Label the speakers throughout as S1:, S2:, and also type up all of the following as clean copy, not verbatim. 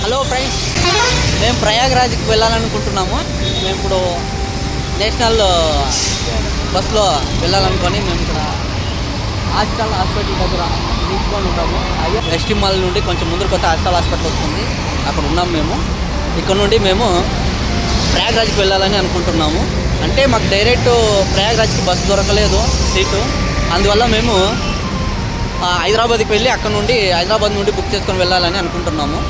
S1: Hello friends, మేము ప్రయాగ్రాజ్కి వెళ్ళాలనుకుంటున్నాము. మేము ఇప్పుడు నేషనల్ బస్లో వెళ్ళాలనుకొని మేము ఇక్కడ హాస్పిటల్ దగ్గర తీసుకొని ఉంటాము. అదే ఎస్టీ మాల్ నుండి కొంచెం ముందు కొత్త హాస్పిటల్ వస్తుంది, అక్కడ ఉన్నాము మేము. ఇక్కడ నుండి మేము ప్రయాగ్రాజ్కి వెళ్ళాలని అనుకుంటున్నాము. అంటే మాకు డైరెక్ట్ ప్రయాగ్రాజ్కి బస్సు దొరకలేదు సీటు, అందువల్ల మేము హైదరాబాద్కి వెళ్ళి అక్కడ నుండి హైదరాబాద్ నుండి బుక్ చేసుకొని వెళ్ళాలని అనుకుంటున్నాము.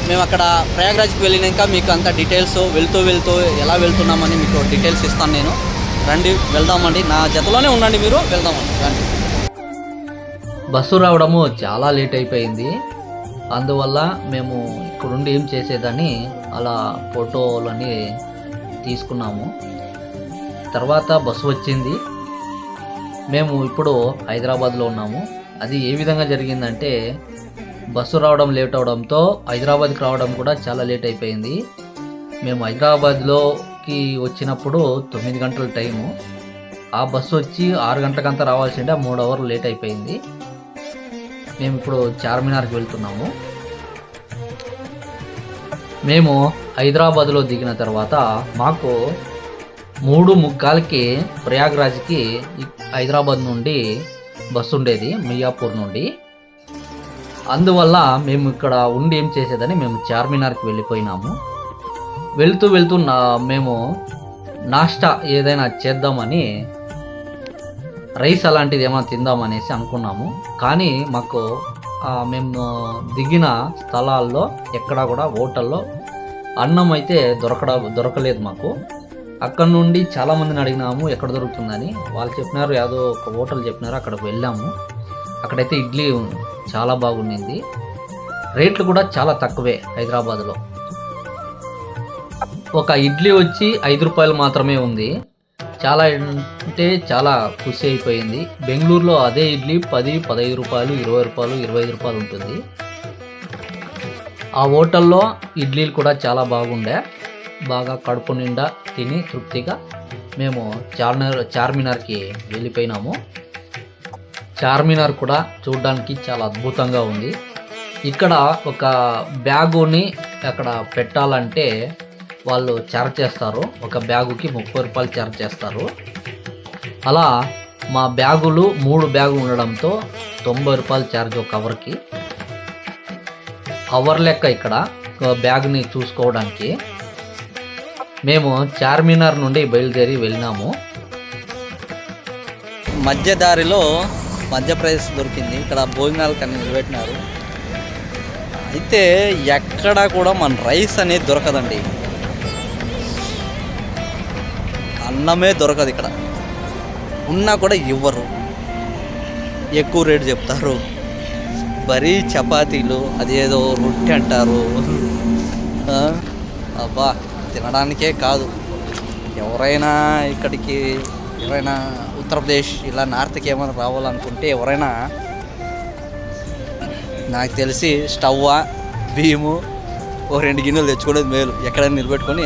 S1: మేము అక్కడ ప్రయాగ్రాజ్కి వెళ్ళినాక మీకు అంత డీటెయిల్స్ వెళ్తూ ఎలా వెళ్తున్నామని మీకు డీటెయిల్స్ ఇస్తాను నేను. రండి వెళ్దామండి, నా జతలోనే ఉండండి, మీరు వెళ్దామండి రండి.
S2: బస్సు రావడము చాలా లేట్ అయిపోయింది, అందువల్ల మేము ఇక్కడుండి ఏం చేసేదని అలా ఫోటోలని తీసుకున్నాము. తర్వాత బస్సు వచ్చింది, మేము ఇప్పుడు హైదరాబాద్లో ఉన్నాము. అది ఏ విధంగా జరిగిందంటే బస్సు రావడం లేట్ అవడంతో హైదరాబాద్కి రావడం కూడా చాలా లేట్ అయిపోయింది. మేము హైదరాబాద్లోకి వచ్చినప్పుడు 9 గంటల టైము, ఆ బస్సు వచ్చి 6 గంటలకంతా రావాల్సింటే 3 అవర్లు లేట్ అయిపోయింది. మేము ఇప్పుడు చార్మినార్కి వెళ్తున్నాము. మేము హైదరాబాద్లో దిగిన తర్వాత మాకు 3:45కి ప్రయాగ్రాజ్కి హైదరాబాద్ నుండి బస్సు ఉండేది, మియాపూర్ నుండి. అందువల్ల మేము ఇక్కడ ఉండి ఏం చేసేదని మేము చార్మినార్కి వెళ్ళిపోయినాము. వెళ్తూ మేము నాష్టా ఏదైనా చేద్దామని రైస్ అలాంటిది ఏమైనా తిందామనేసి అనుకున్నాము. కానీ మాకు మేము దిగిన స్థలాల్లో ఎక్కడా కూడా హోటల్లో అన్నం అయితే దొరకలేదు మాకు. అక్కడ నుండి చాలామందిని అడిగినాము ఎక్కడ దొరుకుతుందని. వాళ్ళు చెప్పినారు, ఏదో ఒక హోటల్ చెప్పినారు, అక్కడికి వెళ్ళాము. అక్కడైతే ఇడ్లీ చాలా బాగుండింది, రేట్లు కూడా చాలా తక్కువే. హైదరాబాద్లో ఒక ఇడ్లీ వచ్చి 5 రూపాయలు మాత్రమే ఉంది. చాలా అంటే చాలా ఖుషి అయిపోయింది. బెంగళూరులో అదే ఇడ్లీ 10, 15 రూపాయలు, 20 రూపాయలు, 25 రూపాయలు ఉంటుంది. ఆ హోటల్లో ఇడ్లీలు కూడా చాలా బాగుండే. బాగా కడుపు నిండా తిని తృప్తిగా మేము చార్మినార్కి వెళ్ళిపోయినాము. చార్మినార్ కూడా చూడడానికి చాలా అద్భుతంగా ఉంది. ఇక్కడ ఒక బ్యాగుని అక్కడ పెట్టాలంటే వాళ్ళు ఛార్జ్ చేస్తారు, ఒక బ్యాగుకి 30 రూపాయలు ఛార్జ్ చేస్తారు. అలా మా బ్యాగులు 3 బ్యాగులు ఉండడంతో 90 రూపాయలు ఛార్జ్ ఒక కవర్కి. అవర్ లెక్క ఇక్కడ బ్యాగ్ని చూసుకోవడానికి. మేము చార్మినార్ నుండి బయలుదేరి వెళ్ళినాము.
S1: మధ్య దారిలో మధ్యప్రదేశ్ దొరికింది, ఇక్కడ భోజనాలు కానీ నిలబెట్టినారు. అయితే ఎక్కడా కూడా మన రైస్ అనేది దొరకదండి, అన్నమే దొరకదు ఇక్కడ. ఉన్నా కూడా ఇవ్వరు, ఎక్కువ రేటు చెప్తారు. బరీ చపాతీలు, అదేదో రొట్టె అంటారు. అబ్బా, తినడానికే కాదు. ఎవరైనా ఉత్తరప్రదేశ్ ఇలా నార్త్కి ఏమైనా రావాలనుకుంటే ఎవరైనా నాకు తెలిసి స్టవ్వా బియ్యము 2 గిన్నెలు తెచ్చుకోవడం మేలు, ఎక్కడైనా నిలబెట్టుకొని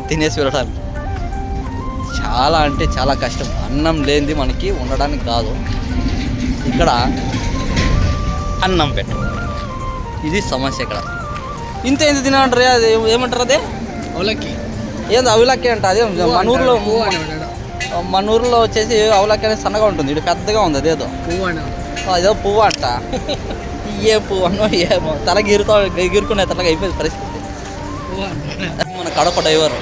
S1: తినేసి వెళ్ళడానికి. చాలా అంటే చాలా కష్టం, అన్నం లేనిది మనకి ఉండడానికి కాదు. ఇక్కడ అన్నం పెట్టు, ఇది సమస్య ఇక్కడ. ఇంత ఎంత తినంటారు, అది ఏమంటారు, అదే
S3: అవలక్కి.
S1: ఏంది అవలక్కి అంట. అదే మన ఊర్లో వచ్చేసి అవలక్కి అనేది సన్నగా ఉంటుంది, ఇది పెద్దగా ఉంది, అదేదో అదేదో పువ్వు అంట. ఏ పువ్వు అన్నో ఏమో, ఎగురుకునే తలగా అయిపోయింది పరిస్థితి. మన కడప డ్రైవర్,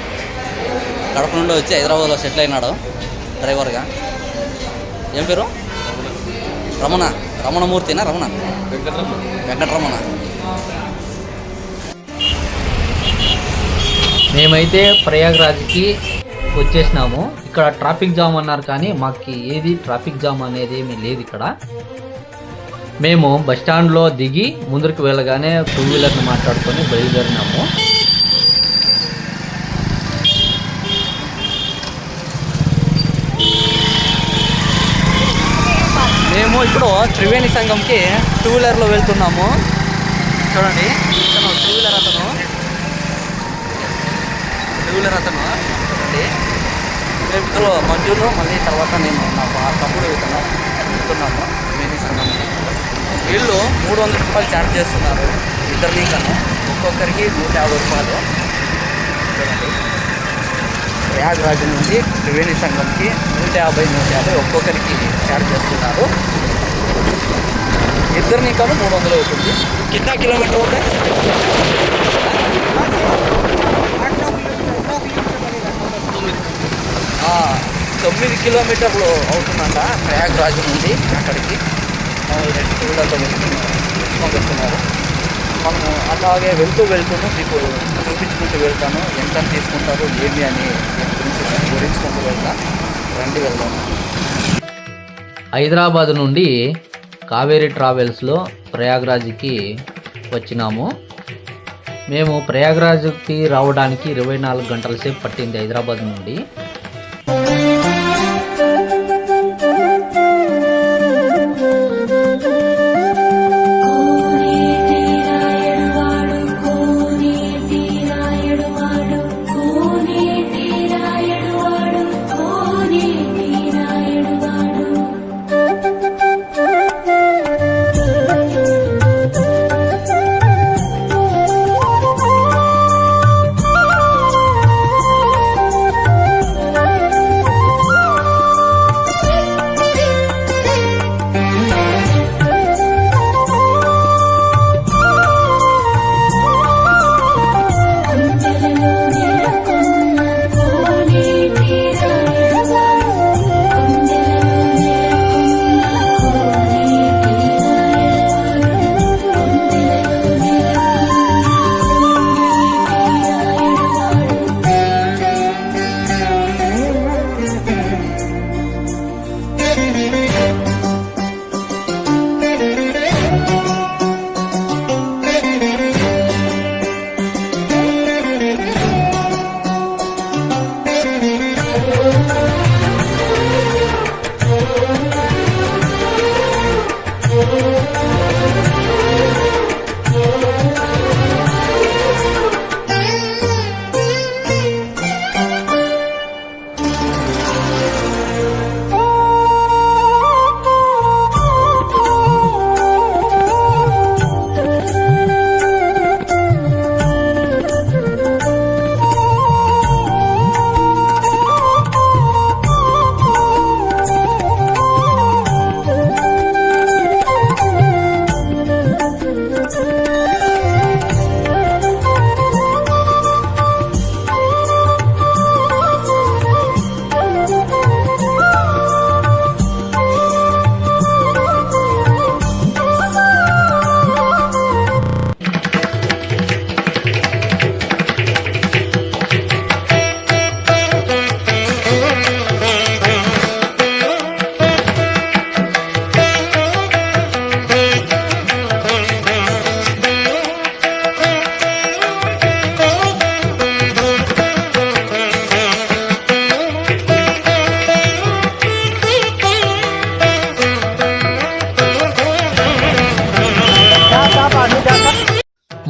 S1: కడప నుండి వచ్చి హైదరాబాద్లో సెటిల్ అయినాడు డ్రైవర్గా. ఏం పేరు? రమణమూర్తినా? వెంకటరమణ.
S2: మేమైతే ప్రయాగ్రాజ్కి వచ్చేసినాము. ఇక్కడ ట్రాఫిక్ జామ్ అన్నారు, కానీ మాకు ఏది ట్రాఫిక్ జామ్ అనేది ఏమీ లేదు ఇక్కడ. మేము బస్టాండ్లో దిగి ముందుకు వెళ్ళగానే 2 వీలర్ని మాట్లాడుకొని బయలుదేరినాము.
S1: మేము ఇప్పుడు త్రివేణి సంఘంకి 2 వీలర్లో వెళ్తున్నాము. చూడండి, ఇతను 2 వీలర్ అతను చూడండి. మేము ఇందులో మంజులు, మళ్ళీ తర్వాత నేను నా తమ్ముడు వెళ్తున్నాము త్రివేణి సంఘం. వీళ్ళు 300 రూపాయలు ఛార్జ్ చేస్తున్నారు ఇద్దరిని కన్నా, ఒక్కొక్కరికి 150 రూపాయలు. చూడండి, ప్రయాగ్రాజ్ నుండి త్రివేణి సంగంకి 150 ఒక్కొక్కరికి ఛార్జ్ చేస్తున్నారు. ఇద్దరిని కన్నా 300 అవుతుంది. కింద కిలోమీటర్ ఉంటే 9 కిలోమీటర్లు అవుతుందంట ప్రయాగ్రాజ్ నుండి అక్కడికి. 2 టూలర్లో వెళ్తున్నారు. మనము అలాగే వెళ్తూనే మీకు చూపించుకుంటూ వెళ్తాను, ఎంత తీసుకుంటారు ఏమి అని గురించుకుంటూ వెళ్తాను. రండి వెళ్దాం.
S2: హైదరాబాద్ నుండి కావేరీ ట్రావెల్స్లో ప్రయాగ్రాజ్కి వచ్చినాము. మేము ప్రయాగ్రాజ్కి రావడానికి 24 గంటల సేపు పట్టింది హైదరాబాద్ నుండి.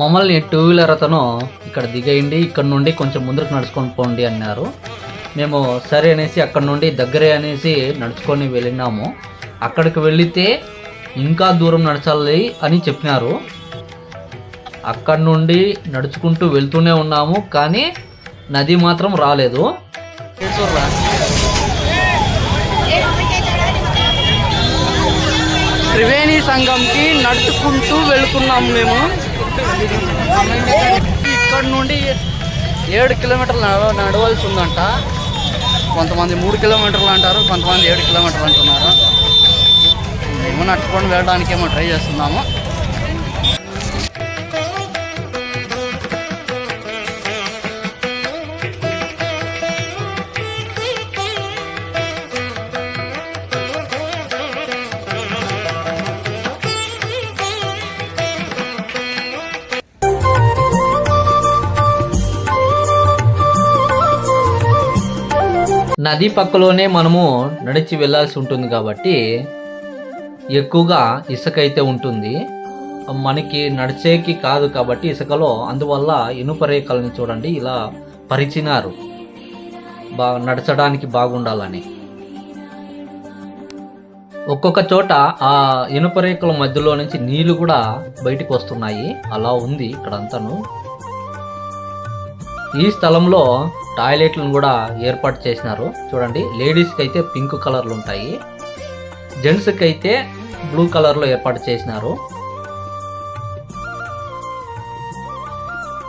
S2: మమ్మల్ని 2 వీలర్ అతను ఇక్కడ దిగేయండి, ఇక్కడ నుండి కొంచెం ముందుకు నడుచుకొని పోండి అన్నారు. మేము సరే అనేసి అక్కడ నుండి దగ్గరే అనేసి నడుచుకొని వెళ్ళినాము. అక్కడికి వెళితే ఇంకా దూరం నడచాలి అని చెప్పినారు. అక్కడ నుండి నడుచుకుంటూ వెళ్తూనే ఉన్నాము, కానీ నది మాత్రం రాలేదు.
S1: త్రివేణి సంగంకి నడుచుకుంటూ వెళుతున్నాము మేము. ఇక్కడ నుండి 7 కిలోమీటర్లు నడవలసి ఉందంట. కొంతమంది 3 కిలోమీటర్లు అంటారు, కొంతమంది 7 కిలోమీటర్లు అంటున్నారు. మేము నడుచుకొని వెళ్ళడానికి ఏమో ట్రై చేస్తున్నాము.
S2: నది పక్కలోనే మనము నడిచి వెళ్ళాల్సి ఉంటుంది కాబట్టి ఎక్కువగా ఇసుక అయితే ఉంటుంది. మనకి నడిచేకి కాదు కాబట్టి ఇసుకలో, అందువల్ల ఇనుప రేఖల్ని చూడండి ఇలా పరిచినారు, నడచడానికి బాగుండాలని. ఒక్కొక్క చోట ఆ ఇనుప రేకుల మధ్యలో నుంచి నీళ్లు కూడా బయటికి వస్తున్నాయి. అలా ఉంది ఇక్కడంతాను. ఈ స్థలంలో టాయిలెట్లను కూడా ఏర్పాటు చేసినారు. చూడండి, లేడీస్కి అయితే పింక్ కలర్లు ఉంటాయి, జెంట్స్కి అయితే బ్లూ కలర్లో ఏర్పాటు చేసినారు.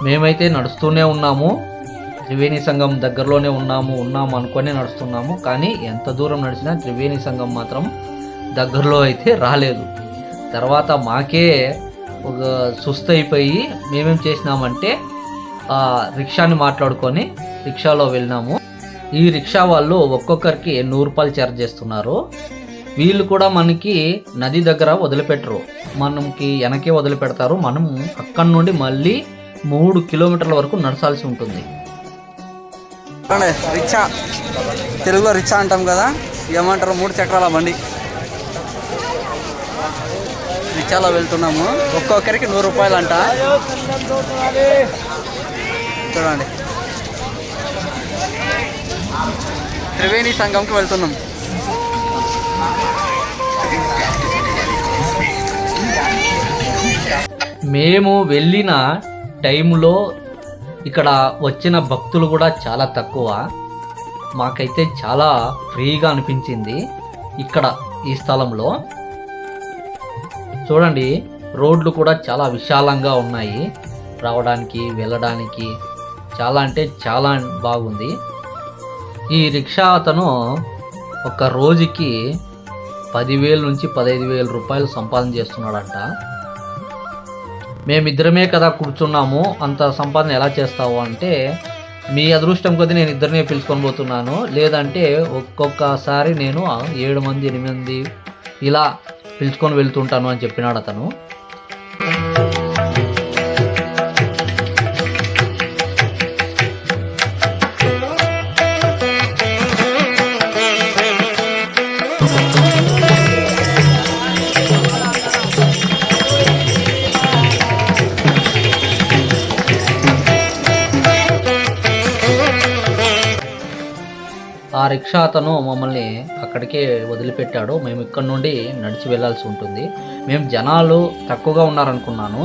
S2: మేమైతే నడుస్తూనే ఉన్నాము, త్రివేణి సంఘం దగ్గరలోనే ఉన్నాము అనుకొని నడుస్తున్నాము. కానీ ఎంత దూరం నడిచినా త్రివేణి సంఘం మాత్రం దగ్గరలో అయితే రాలేదు. తర్వాత మాకే ఒక సుస్థ అయిపోయి మేమేం చేసినామంటే రిక్షాని మాట్లాడుకొని రిక్షాలో వెళ్ళినాము. ఈ రిక్షా వాళ్ళు ఒక్కొక్కరికి 100 రూపాయలు ఛార్జ్ చేస్తున్నారు. వీళ్ళు కూడా మనకి నది దగ్గర వదిలిపెట్టరు, మనకి వెనకే వదిలిపెడతారు. మనం అక్కడి నుండి మళ్ళీ 3 కిలోమీటర్ల వరకు నడచాల్సి ఉంటుంది.
S1: రిక్షా, తెలుగులో రిక్షా అంటాం కదా, ఏమంటారు, 3 చక్రాల బండి. రిక్షాలో వెళ్తున్నాము. ఒక్కొక్కరికి 100 రూపాయలు అంట. చూడండి, త్రివేణి సంఘంకి వెళ్తున్నాం.
S2: మేము వెళ్ళిన టైంలో ఇక్కడ వచ్చిన భక్తులు కూడా చాలా తక్కువ. మాకైతే చాలా ఫ్రీగా అనిపించింది ఇక్కడ ఈ స్థలంలో. చూడండి, రోడ్లు కూడా చాలా విశాలంగా ఉన్నాయి, రావడానికి వెళ్ళడానికి చాలా అంటే చాలా బాగుంది. ఈ రిక్షా అతను ఒక రోజుకి 10,000 నుంచి 15,000 రూపాయలు సంపాదన చేస్తున్నాడంట. మేమిద్దరమే కదా కూర్చున్నాము, అంత సంపాదన ఎలా చేస్తావు అంటే, మీ అదృష్టం కొద్దీ నేను ఇద్దరినే పిలుచుకొని పోతున్నాను, లేదంటే ఒక్కొక్కసారి నేను 7 మంది 8 మంది ఇలా పిలుచుకొని వెళ్తుంటాను అని చెప్పినాడు అతను. ఆ రిక్షా అతను మమ్మల్ని అక్కడికే వదిలిపెట్టాడు. మేము ఇక్కడ నుండి నడిచి వెళ్ళాల్సి ఉంటుంది. మేము జనాలు తక్కువగా ఉన్నారనుకున్నాను.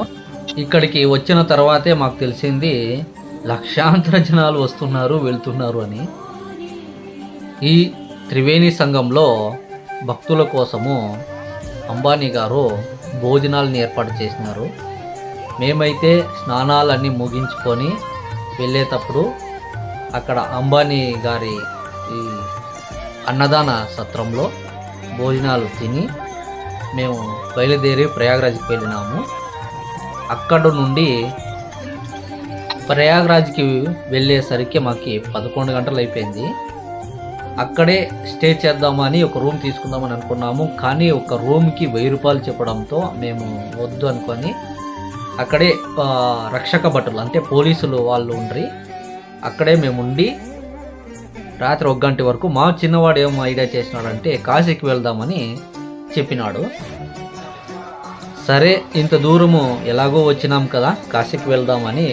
S2: ఇక్కడికి వచ్చిన తర్వాతే మాకు తెలిసింది లక్షాంతర జనాలు వస్తున్నారు వెళ్తున్నారు అని. ఈ త్రివేణి సంఘంలో భక్తుల కోసము అంబానీ గారు భోజనాలను ఏర్పాటు చేసినారు. మేమైతే స్నానాలన్నీ ముగించుకొని వెళ్ళేటప్పుడు అక్కడ అంబానీ గారి ఈ అన్నదాన సత్రంలో భోజనాలు తిని మేము బయలుదేరి ప్రయాగరాజ్కి వెళ్ళినాము. అక్కడ నుండి ప్రయాగరాజ్కి వెళ్ళేసరికి మాకు 11 గంటలు అయిపోయింది. అక్కడే స్టే చేద్దామని ఒక రూమ్ తీసుకుందామని అనుకున్నాము. కానీ ఒక రూమ్కి 1000 రూపాయలు చెప్పడంతో మేము వద్దు అనుకొని అక్కడే రక్షక భటులు అంటే పోలీసులు వాళ్ళు ఉండ్రి, అక్కడే మేము ఉండి రాత్రి 1 గంట వరకు. మా చిన్నవాడు ఏం ఐడియా చేసినాడంటే కాశీకి వెళ్దామని చెప్పినాడు. సరే, ఇంత దూరము ఎలాగో వచ్చినాం కదా, కాశీకి వెళ్దామని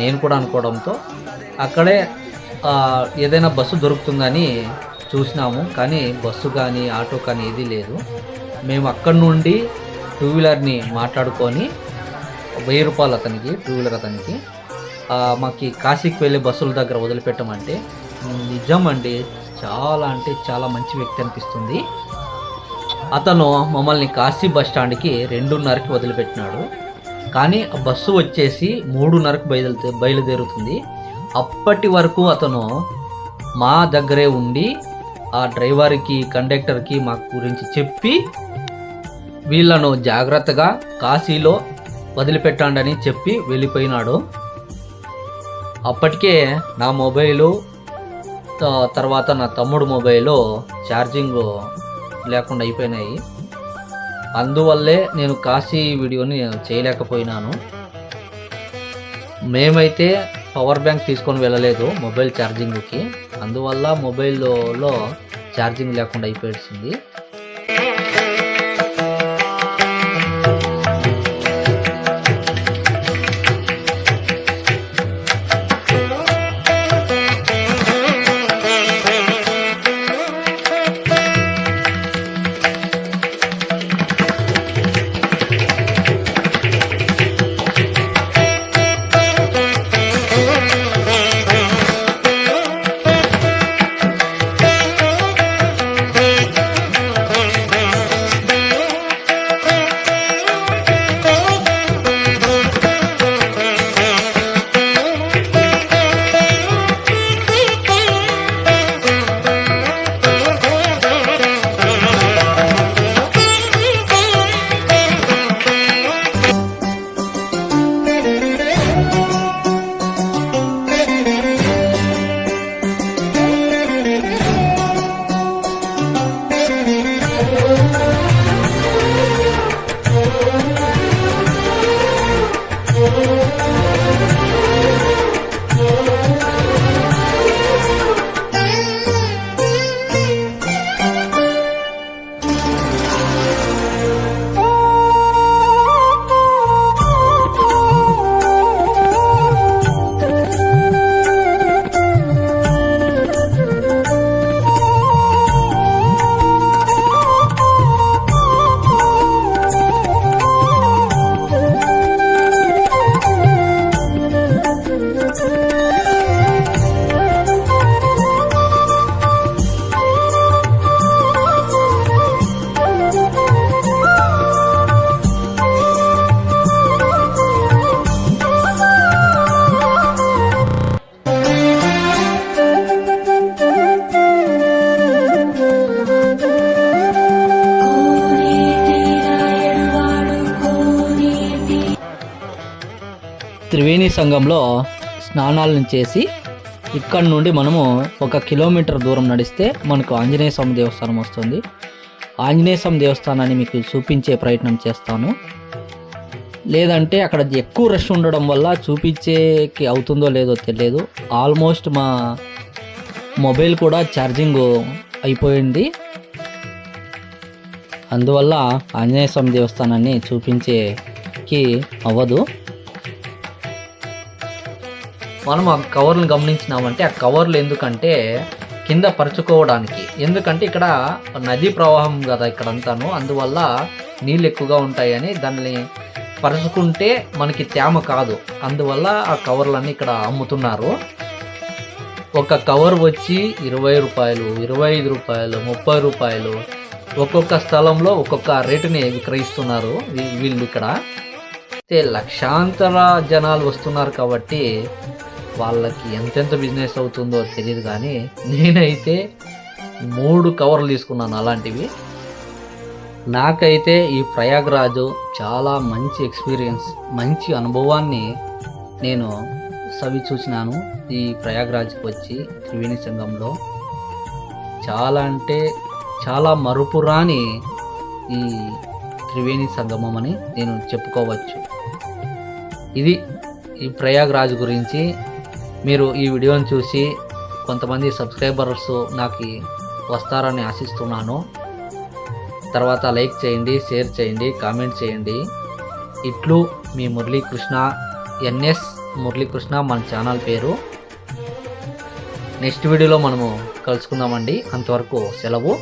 S2: నేను కూడా అనుకోవడంతో అక్కడే ఏదైనా బస్సు దొరుకుతుందని చూసినాము. కానీ బస్సు కానీ ఆటో కానీ ఏదీ లేదు. మేము అక్కడి నుండి 2 వీలర్ని మాట్లాడుకొని 1000 రూపాయలు అతనికి, 2 వీలర్ అతనికి మాకు కాశీకి వెళ్ళే బస్సుల దగ్గర వదిలిపెట్టమంటే, నిజం అండి, చాలా అంటే చాలా మంచి వ్యక్తి అనిపిస్తుంది. అతను మమ్మల్ని కాశీ బస్ స్టాండ్కి 2:30కి వదిలిపెట్టినాడు. కానీ ఆ బస్సు వచ్చేసి 3:30కి బయలుదేరుతుంది. అప్పటి వరకు అతను మా దగ్గరే ఉండి ఆ డ్రైవర్కి కండక్టర్కి మా గురించి చెప్పి వీళ్ళను జాగ్రత్తగా కాశీలో వదిలిపెట్టండి చెప్పి వెళ్ళిపోయినాడు. అప్పటికే నా మొబైలు తర్వాత నా తమ్ముడు మొబైల్లో ఛార్జింగ్ లేకుండా అయిపోయినాయి. అందువల్లే నేను కాశీ వీడియోని చేయలేకపోయినాను. మేమైతే పవర్ బ్యాంక్ తీసుకొని వెళ్ళలేదు మొబైల్ ఛార్జింగ్కి, అందువల్ల మొబైల్లో ఛార్జింగ్ లేకుండా అయిపోయింది. త్రివేణి సంగంలో స్నానాలను చేసి ఇక్కడ నుండి మనము 1 కిలోమీటర్ దూరం నడిస్తే మనకు ఆంజనేయ స్వామి దేవస్థానం వస్తుంది. ఆంజనేయ స్వామి దేవస్థానాన్ని మీకు చూపించే ప్రయత్నం చేస్తాను. లేదంటే అక్కడ ఎక్కువ రష్ ఉండడం వల్ల చూపించేకి అవుతుందో లేదో తెలియదు. ఆల్మోస్ట్ మా మొబైల్ కూడా ఛార్జింగ్ అయిపోయింది. అందువల్ల ఆంజనేయ స్వామి దేవస్థానాన్ని చూపించేకి అవ్వదు. మనం ఆ కవర్లు గమనించినామంటే ఆ కవర్లు ఎందుకంటే కింద పరుచుకోవడానికి, ఎందుకంటే ఇక్కడ నదీ ప్రవాహం కదా ఇక్కడంతాను, అందువల్ల నీళ్ళు ఎక్కువగా ఉంటాయని దాన్ని పరుచుకుంటే మనకి తేమ కాదు, అందువల్ల ఆ కవర్లన్నీ ఇక్కడ అమ్ముతున్నారు. ఒక కవర్ వచ్చి 20 రూపాయలు, 25 రూపాయలు, 30 రూపాయలు, ఒక్కొక్క స్థలంలో ఒక్కొక్క రేటుని విక్రయిస్తున్నారు వీళ్ళు. ఇక్కడ అయితే లక్షాంతర జనాలు వస్తున్నారు కాబట్టి వాళ్ళకి ఎంతెంత బిజినెస్ అవుతుందో తెలియదు. కానీ నేనైతే 3 కవర్లు తీసుకున్నాను అలాంటివి. నాకైతే ఈ ప్రయాగ్రాజు చాలా మంచి ఎక్స్పీరియన్స్, మంచి అనుభవాన్ని నేను సవి చూసినాను. ఈ ప్రయాగ్రాజ్కి వచ్చి త్రివేణి సంగంలో చాలా అంటే చాలా మరుపురాని ఈ త్రివేణి సంగమం అని నేను చెప్పుకోవచ్చు. ఇది ఈ ప్రయాగ్రాజ్ గురించి. మీరు ఈ వీడియోని చూసి కొంతమంది సబ్స్క్రైబర్స్ నాకు వస్తారని ఆశిస్తున్నాను. తర్వాత లైక్ చేయండి, షేర్ చేయండి, కామెంట్ చేయండి. ఇట్లు మీ మురళీకృష్ణ, ఎన్ఎస్ మురళీకృష్ణ మన ఛానల్ పేరు. నెక్స్ట్ వీడియోలో మనము కలుసుకుందామండి. అంతవరకు సెలవు.